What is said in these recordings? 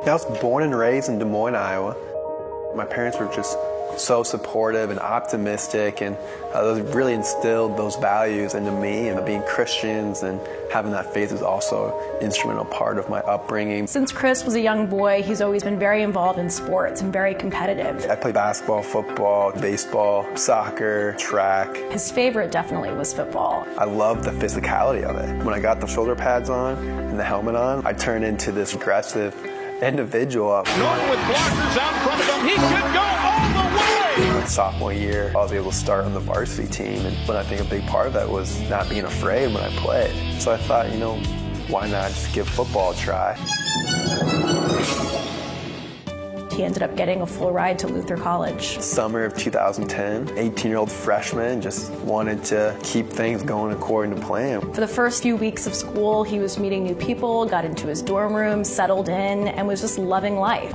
I was born and raised in Des Moines, Iowa. My parents were just so supportive and optimistic, and those really instilled those values into me, and being Christians and having that faith is also an instrumental part of my upbringing. Since Chris was a young boy, he's always been very involved in sports and very competitive. I played basketball, football, baseball, soccer, track. His favorite definitely was football. I loved the physicality of it. When I got the shoulder pads on and the helmet on, I turned into this aggressive individual. Norton with blockers out in front of him. He could go all the way. My sophomore year, I was able to start on the varsity team, and I think a big part of that was not being afraid when I played. So I thought, you know, why not just give football a try? He ended up getting a full ride to Luther College. Summer of 2010, 18-year-old freshman, just wanted to keep things going according to plan. For the first few weeks of school, he was meeting new people, got into his dorm room, settled in, and was just loving life.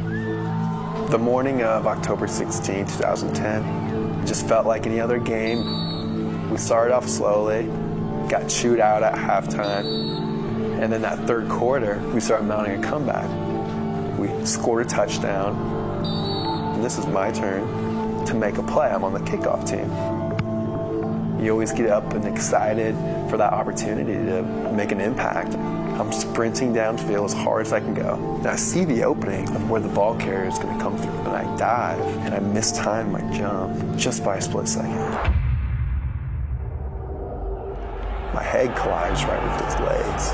The morning of October 16, 2010, it just felt like any other game. We started off slowly, got chewed out at halftime, and then that third quarter, we started mounting a comeback. We scored a touchdown, and this is my turn to make a play. I'm on the kickoff team. You always get up and excited for that opportunity to make an impact. I'm sprinting downfield as hard as I can go. And I see the opening of where the ball carrier is going to come through, and I dive, and I mistime my jump just by a split second. My head collides right with his legs.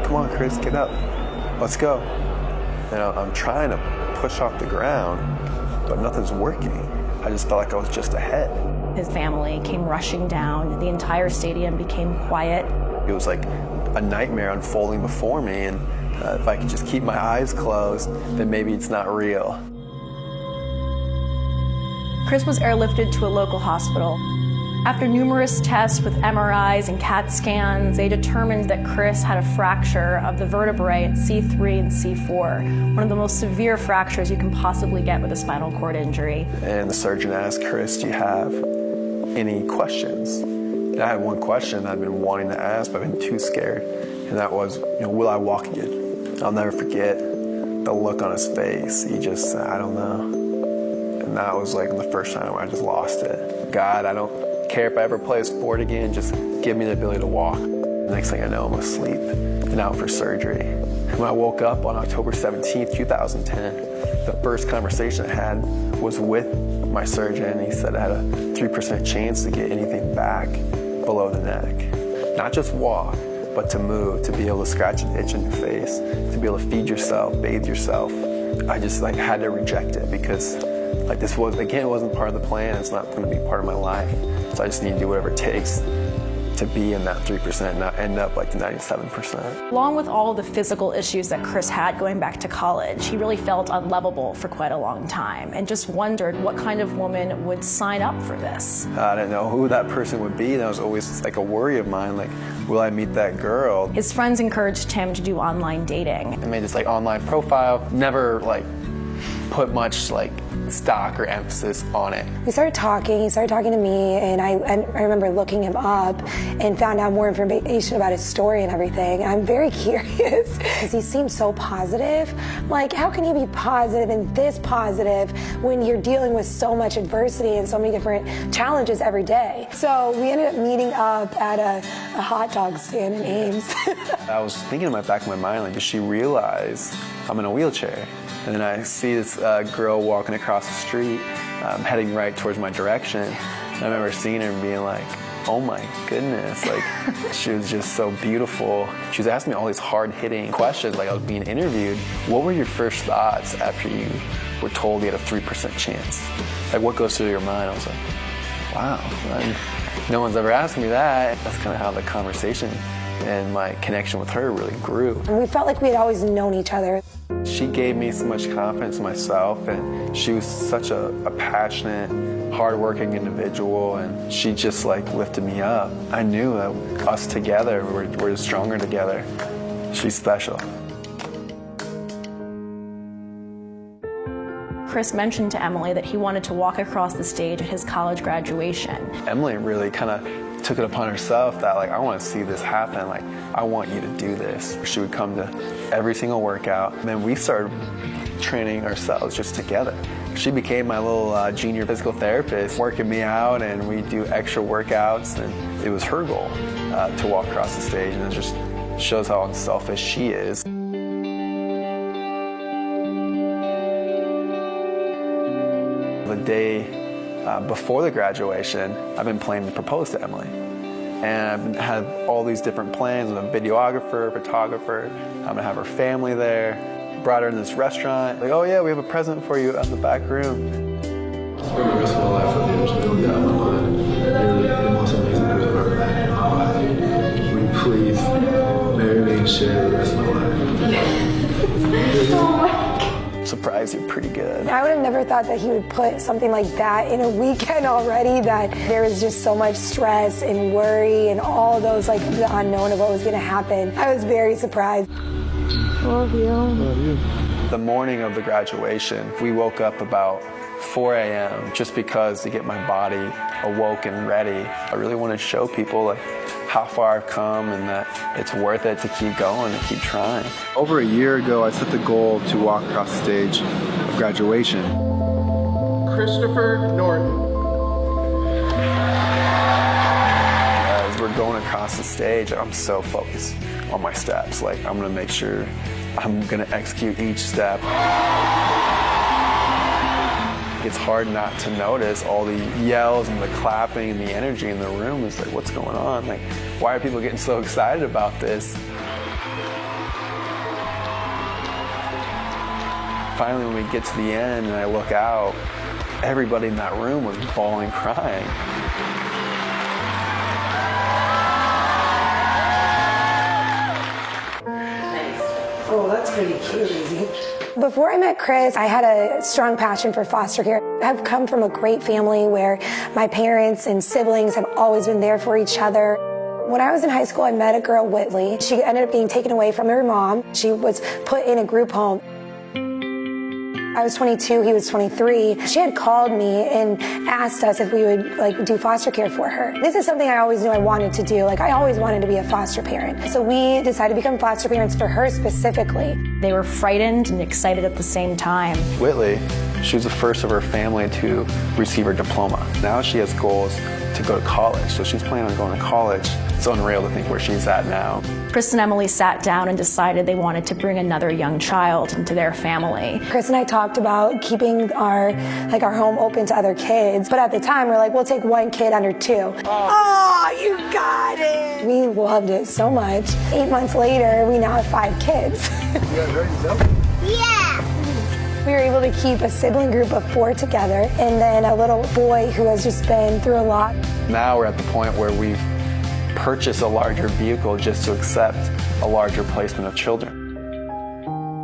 Come on, Chris, get up. Let's go. And I'm trying to push off the ground, but nothing's working. I just felt like I was just ahead. His family came rushing down. The entire stadium became quiet. It was like a nightmare unfolding before me, and if I could just keep my eyes closed, then maybe it's not real. Chris was airlifted to a local hospital. After numerous tests with MRIs and CAT scans, they determined that Chris had a fracture of the vertebrae at C3 and C4, one of the most severe fractures you can possibly get with a spinal cord injury. And the surgeon asked, Chris, do you have any questions? And I had one question I'd been wanting to ask, but I've been too scared. And that was, will I walk again? I'll never forget the look on his face. He just said, I don't know. And that was like the first time where I just lost it. God, I don't care if I ever play a sport again, just give me the ability to walk. The next thing I know, I'm asleep and out for surgery. And when I woke up on October 17th, 2010, the first conversation I had was with my surgeon. He said I had a 3% chance to get anything back below the neck. Not just walk, but to move, to be able to scratch an itch in your face, to be able to feed yourself, bathe yourself. I just had to reject it because this was, again, it wasn't part of the plan. It's not going to be part of my life. So I just need to do whatever it takes to be in that 3% and not end up like the 97%. Along with all the physical issues that Chris had going back to college, he really felt unlovable for quite a long time and just wondered what kind of woman would sign up for this. I didn't know who that person would be. That was always like a worry of mine, like, will I meet that girl? His friends encouraged him to do online dating. I made this online profile, never put much stock or emphasis on it. We started talking, he started talking to me, and I remember looking him up and found out more information about his story and everything. I'm very curious because he seemed so positive. Like, how can you be positive and this positive when you're dealing with so much adversity and so many different challenges every day? So we ended up meeting up at a hot dog stand in Ames. I was thinking in the back of my mind, does she realize I'm in a wheelchair? And then I see this girl walking across the street, heading right towards my direction. And I remember seeing her and being like, oh my goodness, she was just so beautiful. She was asking me all these hard-hitting questions, I was being interviewed. What were your first thoughts after you were told you had a 3% chance? What goes through your mind? I was like, wow, no one's ever asked me that. That's kind of how the conversation and my connection with her really grew. And we felt like we had always known each other. She gave me so much confidence in myself, and she was such a passionate, hardworking individual, and she just lifted me up. I knew that us together, we're stronger together. She's special. Chris mentioned to Emily that he wanted to walk across the stage at his college graduation. Emily really kind of took it upon herself that, like, I want to see this happen. Like, I want you to do this. She would come to every single workout. And then we started training ourselves just together. She became my little junior physical therapist, working me out, and we do extra workouts. And it was her goal to walk across the stage, and it just shows how unselfish she is. The day before the graduation, I've been planning to propose to Emily. And I've had all these different plans with a videographer, photographer. I'm gonna have her family there. Brought her in this restaurant. Like, oh yeah, we have a present for you out in the back room. For the rest of my life, I've been able to doubt my mind. You're the most amazing person I've ever met in my life. Will you please marry me and share the rest of my life? Surprised you pretty good. I would have never thought that he would put something like that in a weekend already, that there was just so much stress and worry and all those, like, the unknown of what was going to happen. I was very surprised. Love you. Love you. The morning of the graduation, we woke up about 4 a.m. just because to get my body awoke and ready. I really want to show people, like, how far I've come and that it's worth it to keep going and keep trying. Over a year ago, I set the goal to walk across the stage of graduation. Christopher Norton. As we're going across the stage, I'm so focused on my steps. Like, I'm gonna make sure I'm gonna execute each step. It's hard not to notice all the yells and the clapping and the energy in the room. It's like, what's going on? Like, why are people getting so excited about this? Finally, when we get to the end and I look out, everybody in that room was bawling, crying. Oh, that's pretty cute, Izzy. Before I met Chris, I had a strong passion for foster care. I've come from a great family where my parents and siblings have always been there for each other. When I was in high school, I met a girl, Whitley. She ended up being taken away from her mom. She was put in a group home. I was 22, he was 23. She had called me and asked us if we would, like, do foster care for her. This is something I always knew I wanted to do. Like, I always wanted to be a foster parent. So we decided to become foster parents for her specifically. They were frightened and excited at the same time. Whitley, she was the first of her family to receive her diploma. Now she has goals to go to college, so she's planning on going to college. It's unreal to think where she's at now. Chris and Emily sat down and decided they wanted to bring another young child into their family. Chris and I talked about keeping our home open to other kids, but at the time we're like, we'll take one kid under 2. Oh, you got it! We loved it so much. 8 months later, we now have 5 kids. You guys ready to go? Yeah! We were able to keep a sibling group of 4 together, and then a little boy who has just been through a lot. Now we're at the point where we've purchased a larger vehicle just to accept a larger placement of children.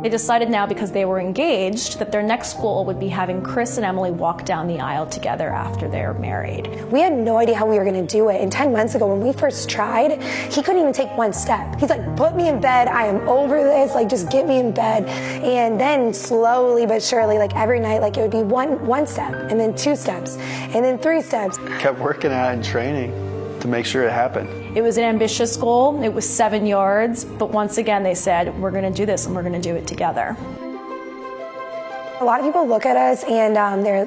They decided now, because they were engaged, that their next goal would be having Chris and Emily walk down the aisle together after they're married. We had no idea how we were going to do it. And 10 months ago, when we first tried, he couldn't even take 1 step. He's like, put me in bed. I am over this. Like, just get me in bed. And then slowly but surely, like every night, like it would be one step, and then 2 steps, and then 3 steps. Kept working at it and training to make sure it happened. It was an ambitious goal. It was 7 yards, but once again they said, we're going to do this and we're going to do it together. A lot of people look at us and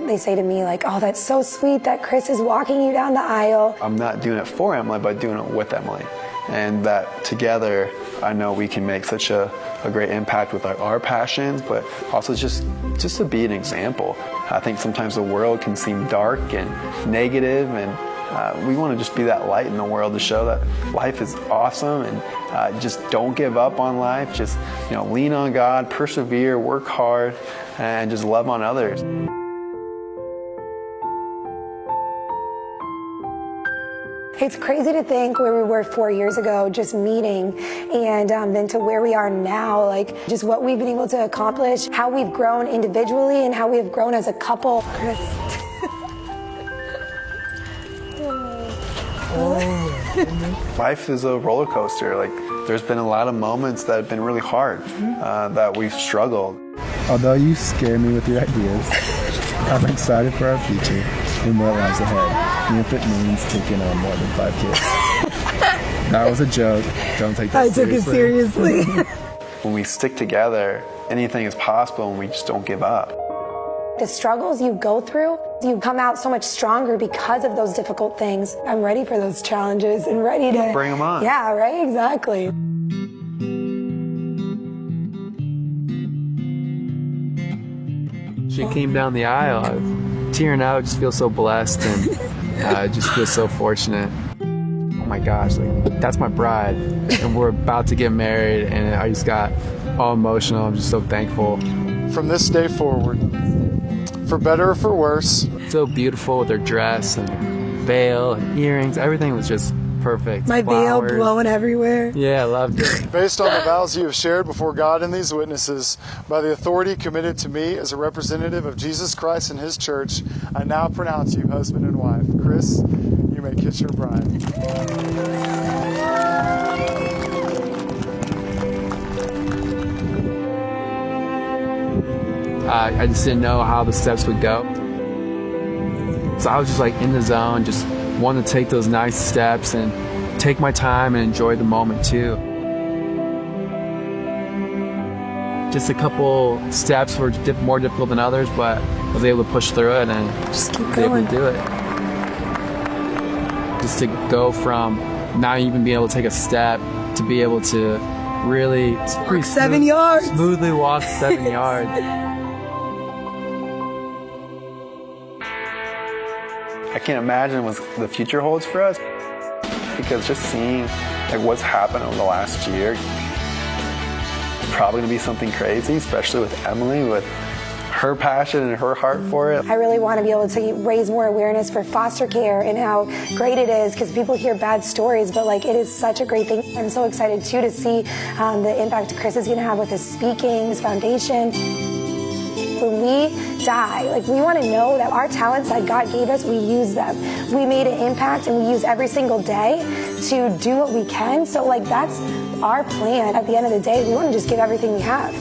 they say to me, like, oh, that's so sweet that Chris is walking you down the aisle. I'm not doing it for Emily, but doing it with Emily. And that together, I know we can make such a great impact with our passions, but also just to be an example. I think sometimes the world can seem dark and negative, and we want to just be that light in the world to show that life is awesome, and just don't give up on life. Just, lean on God, persevere, work hard, and just love on others. It's crazy to think where we were 4 years ago, just meeting, and then to where we are now, like just what we've been able to accomplish, how we've grown individually, and how we have grown as a couple. Chris. Life is a roller coaster. Like, there's been a lot of moments that have been really hard, that we've struggled. Although you scare me with your ideas, I'm excited for our future and what lies ahead, even if it means taking on more than 5 kids. That was a joke. Don't take that seriously. I took it seriously. When we stick together, anything is possible and we just don't give up. The struggles you go through, you come out so much stronger because of those difficult things. I'm ready for those challenges and ready to bring them on. Yeah, right? Exactly. She came down the aisle. I was tearing out. I just feel so blessed and I just feel so fortunate. Oh my gosh, like that's my bride, and we're about to get married, and I just got all emotional. I'm just so thankful. From this day forward, for better or for worse. So beautiful with her dress and veil and earrings. Everything was just perfect. My Flowers. veil blowing everywhere. Yeah, I loved it. Based on the vows you have shared before God and these witnesses, by the authority committed to me as a representative of Jesus Christ and His church, I now pronounce you husband and wife. Chris, you may kiss your bride. I just didn't know how the steps would go. So I was just like in the zone, just wanting to take those nice steps and take my time and enjoy the moment too. Just a couple steps were more difficult than others, but I was able to push through it and Just keep be able going. to do it. Just to go from not even being able to take a step to be able to really Walk 7 yards. smoothly walk 7 yards. I can't imagine what the future holds for us, because just seeing like what's happened over the last year, it's probably going to be something crazy, especially with Emily, with her passion and her heart for it. I really want to be able to raise more awareness for foster care and how great it is, because people hear bad stories, but like it is such a great thing. I'm so excited too to see the impact Chris is going to have with his speaking, his foundation. When we die, like we want to know that our talents that God gave us, we use them. We made an impact and we use every single day to do what we can. So like that's our plan. At the end of the day, we want to just give everything we have.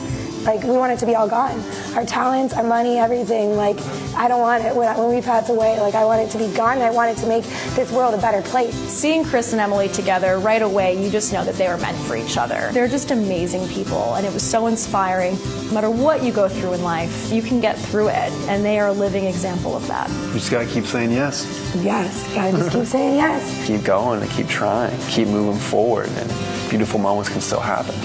Like we want it to be all gone. Our talents, our money, everything. Like I don't want it when we pass away. Like I want it to be gone and I want it to make this world a better place. Seeing Chris and Emily together right away, you just know that they were meant for each other. They're just amazing people, and it was so inspiring. No matter what you go through in life, you can get through it, and they are a living example of that. You just got to keep saying yes. Yes, you gotta just keep saying yes. Keep going and keep trying. Keep moving forward, and beautiful moments can still happen.